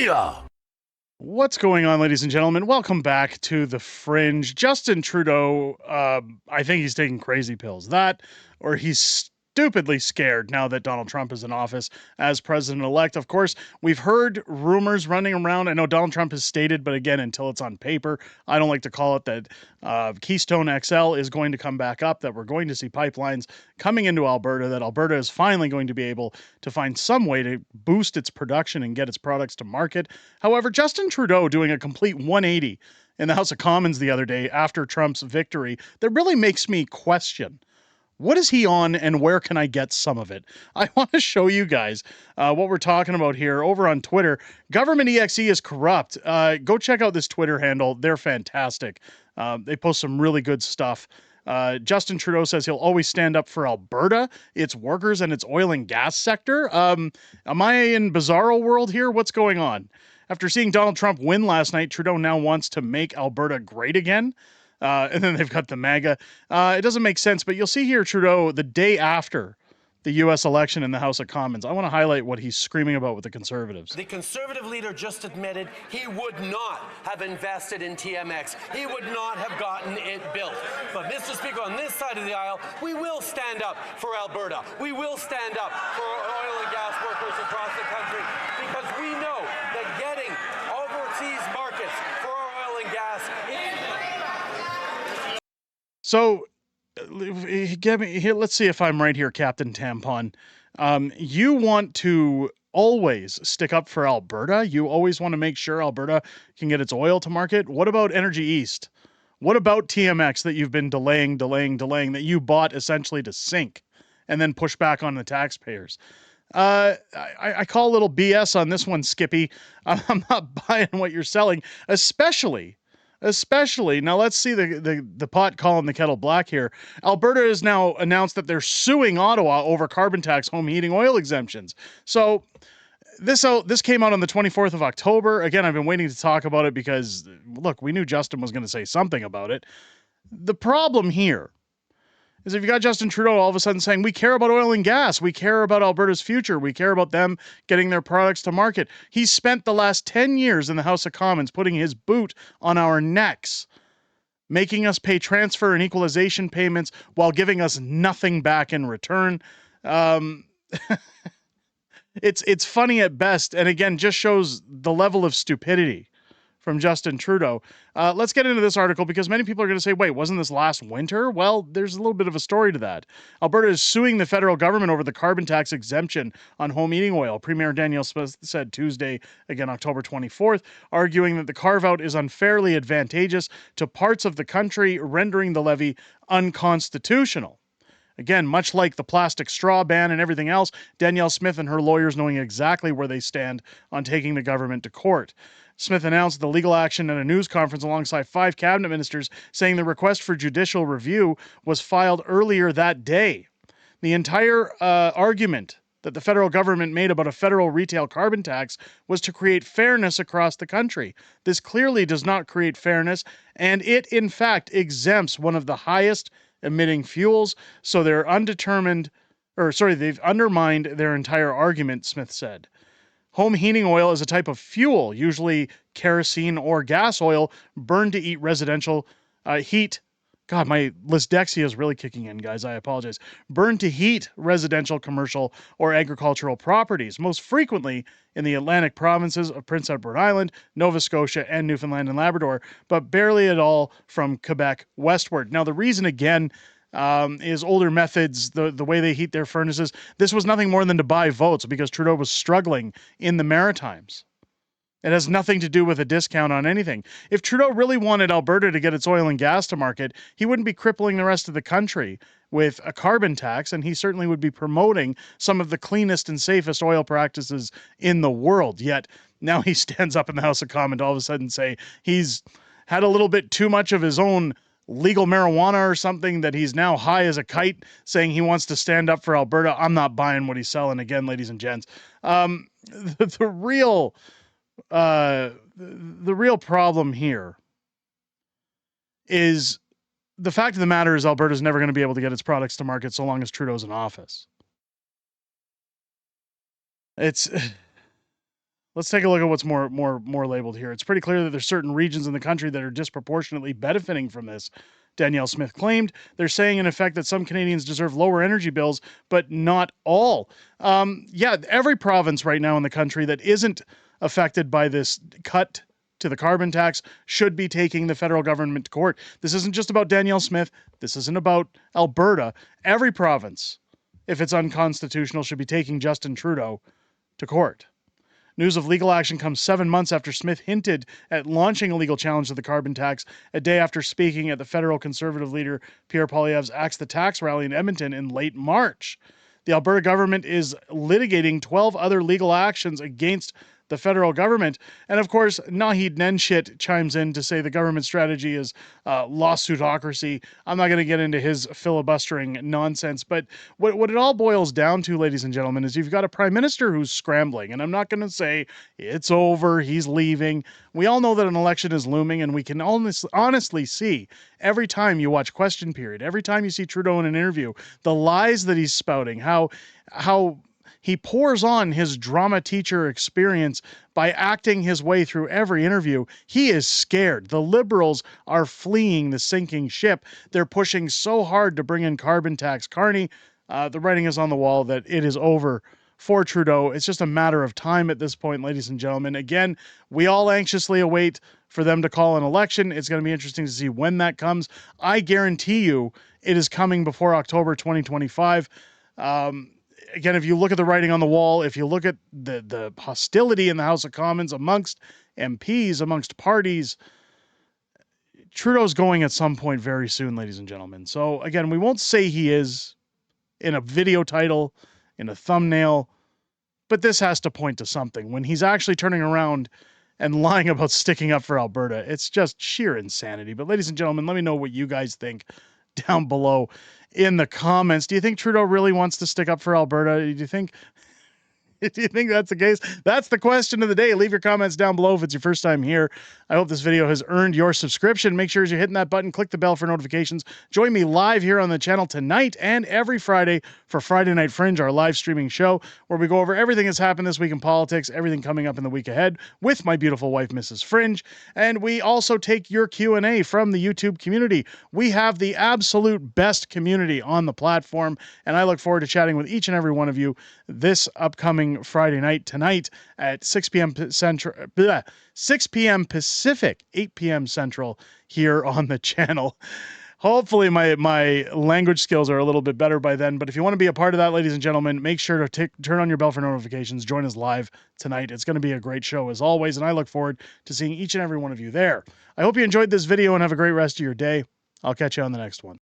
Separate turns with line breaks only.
Booyah!
What's going on, ladies and gentlemen? Welcome back to the Fringe. Justin Trudeau, I think he's taking crazy pills. That, or he's stupidly scared now that Donald Trump is in office as president-elect. Of course, we've heard rumors running around. I know Donald Trump has stated, but again, until it's on paper, I don't like to call it that Keystone XL is going to come back up, that we're going to see pipelines coming into Alberta, that Alberta is finally going to be able to find some way to boost its production and get its products to market. However, Justin Trudeau doing a complete 180 in the House of Commons the other day after Trump's victory, that really makes me question, what is he on and where can I get some of it? I want to show you guys what we're talking about here over on Twitter. Government EXE is corrupt. Go check out this Twitter handle. They're fantastic. They post some really good stuff. Justin Trudeau says he'll always stand up for Alberta, its workers, and its oil and gas sector. Am I in bizarro world here? What's going on? After seeing Donald Trump win last night, Trudeau now wants to make Alberta great again. And then they've got the MAGA. It doesn't make sense, but you'll see here Trudeau the day after the U.S. election in the House of Commons. I want to highlight what he's screaming about with the Conservatives.
The Conservative leader just admitted he would not have invested in TMX. He would not have gotten it built. But Mr. Speaker, on this side of the aisle, we will stand up for Alberta. We will stand up for oil and gas workers across the country because we know that getting overseas markets for our oil and gas
So, get me here. Let's see if I'm right here, Captain Tampon. You want to always stick up for Alberta. You always want to make sure Alberta can get its oil to market. What about Energy East? What about TMX that you've been delaying, that you bought essentially to sink and then push back on the taxpayers? I call a little BS on this one, Skippy. I'm not buying what you're selling, especially, now let's see the pot calling the kettle black here. Alberta has now announced that they're suing Ottawa over carbon tax home heating oil exemptions. So this came out on the 24th of October. Again, I've been waiting to talk about it because, look, we knew Justin was going to say something about it. The problem here is if you got Justin Trudeau all of a sudden saying, we care about oil and gas, we care about Alberta's future, we care about them getting their products to market. He's spent the last 10 years in the House of Commons putting his boot on our necks, making us pay transfer and equalization payments while giving us nothing back in return. It's funny at best, and again, just shows the level of stupidity from Justin Trudeau. Let's get into this article because many people are going to say, wait, wasn't this last winter? Well, there's a little bit of a story to that. Alberta is suing the federal government over the carbon tax exemption on home heating oil. Premier Daniele Smith said Tuesday, again, October 24th, arguing that the carve-out is unfairly advantageous to parts of the country, rendering the levy unconstitutional. Again, much like the plastic straw ban and everything else, Danielle Smith and her lawyers knowing exactly where they stand on taking the government to court. Smith announced the legal action at a news conference alongside 5 cabinet ministers, saying the request for judicial review was filed earlier that day. The entire argument that the federal government made about a federal retail carbon tax was to create fairness across the country. This clearly does not create fairness, and it, in fact, exempts one of the highest emitting fuels, so they've undermined their entire argument, Smith said. Home heating oil is a type of fuel, usually kerosene or gas oil, burned to heat residential heat. God, my dyslexia is really kicking in, guys. I apologize. Burned to heat residential, commercial, or agricultural properties, most frequently in the Atlantic provinces of Prince Edward Island, Nova Scotia, and Newfoundland and Labrador, but barely at all from Quebec westward. Now, the reason, again, is older methods, the way they heat their furnaces. This was nothing more than to buy votes because Trudeau was struggling in the Maritimes. It has nothing to do with a discount on anything. If Trudeau really wanted Alberta to get its oil and gas to market, he wouldn't be crippling the rest of the country with a carbon tax, and he certainly would be promoting some of the cleanest and safest oil practices in the world. Yet now he stands up in the House of Commons to all of a sudden say he's had a little bit too much of his own legal marijuana or something, that he's now high as a kite, saying he wants to stand up for Alberta. I'm not buying what he's selling. Again, ladies and gents, the real problem here is the fact of the matter is Alberta's never going to be able to get its products to market so long as Trudeau's in office. It's Let's take a look at what's more labeled here. It's pretty clear that there's certain regions in the country that are disproportionately benefiting from this, Danielle Smith claimed. They're saying, in effect, that some Canadians deserve lower energy bills, but not all. Yeah, every province right now in the country that isn't affected by this cut to the carbon tax should be taking the federal government to court. This isn't just about Danielle Smith. This isn't about Alberta. Every province, if it's unconstitutional, should be taking Justin Trudeau to court. News of legal action comes 7 months after Smith hinted at launching a legal challenge to the carbon tax, a day after speaking at the federal Conservative leader Pierre Poilievre's Axe the Tax rally in Edmonton in late March. The Alberta government is litigating 12 other legal actions against the federal government. And of course, Naheed Nenshit chimes in to say the government strategy is lawsuitocracy. I'm not going to get into his filibustering nonsense, but what it all boils down to, ladies and gentlemen, is you've got a prime minister who's scrambling. And I'm not going to say it's over, he's leaving. We all know that an election is looming, and we can honestly see every time you watch Question Period, every time you see Trudeau in an interview, the lies that he's spouting, how he pours on his drama teacher experience by acting his way through every interview. He is scared. The Liberals are fleeing the sinking ship. They're pushing so hard to bring in carbon tax. Carney, the writing is on the wall that it is over for Trudeau. It's just a matter of time at this point, ladies and gentlemen. Again, we all anxiously await for them to call an election. It's going to be interesting to see when that comes. I guarantee you it is coming before October 2025. Again, if you look at the writing on the wall, if you look at the hostility in the House of Commons amongst MPs, amongst parties, Trudeau's going at some point very soon, ladies and gentlemen. So again, we won't say he is in a video title, in a thumbnail, but this has to point to something. When he's actually turning around and lying about sticking up for Alberta, it's just sheer insanity. But ladies and gentlemen, let me know what you guys think down below in the comments. Do you think Trudeau really wants to stick up for Alberta? Do you think that's the case? That's the question of the day. Leave your comments down below if it's your first time here. I hope this video has earned your subscription. Make sure as you're hitting that button, click the bell for notifications. Join me live here on the channel tonight and every Friday for Friday Night Fringe, our live streaming show, where we go over everything that's happened this week in politics, everything coming up in the week ahead with my beautiful wife, Mrs. Fringe. And we also take your Q&A from the YouTube community. We have the absolute best community on the platform, and I look forward to chatting with each and every one of you this upcoming Friday night tonight at 6 p.m. Central, 6 p.m. Pacific, 8 p.m. Central here on the channel. Hopefully my language skills are a little bit better by then, but if you want to be a part of that, ladies and gentlemen, make sure to turn on your bell for notifications. Join us live tonight. It's going to be a great show as always, and I look forward to seeing each and every one of you there. I hope you enjoyed this video and have a great rest of your day. I'll catch you on the next one.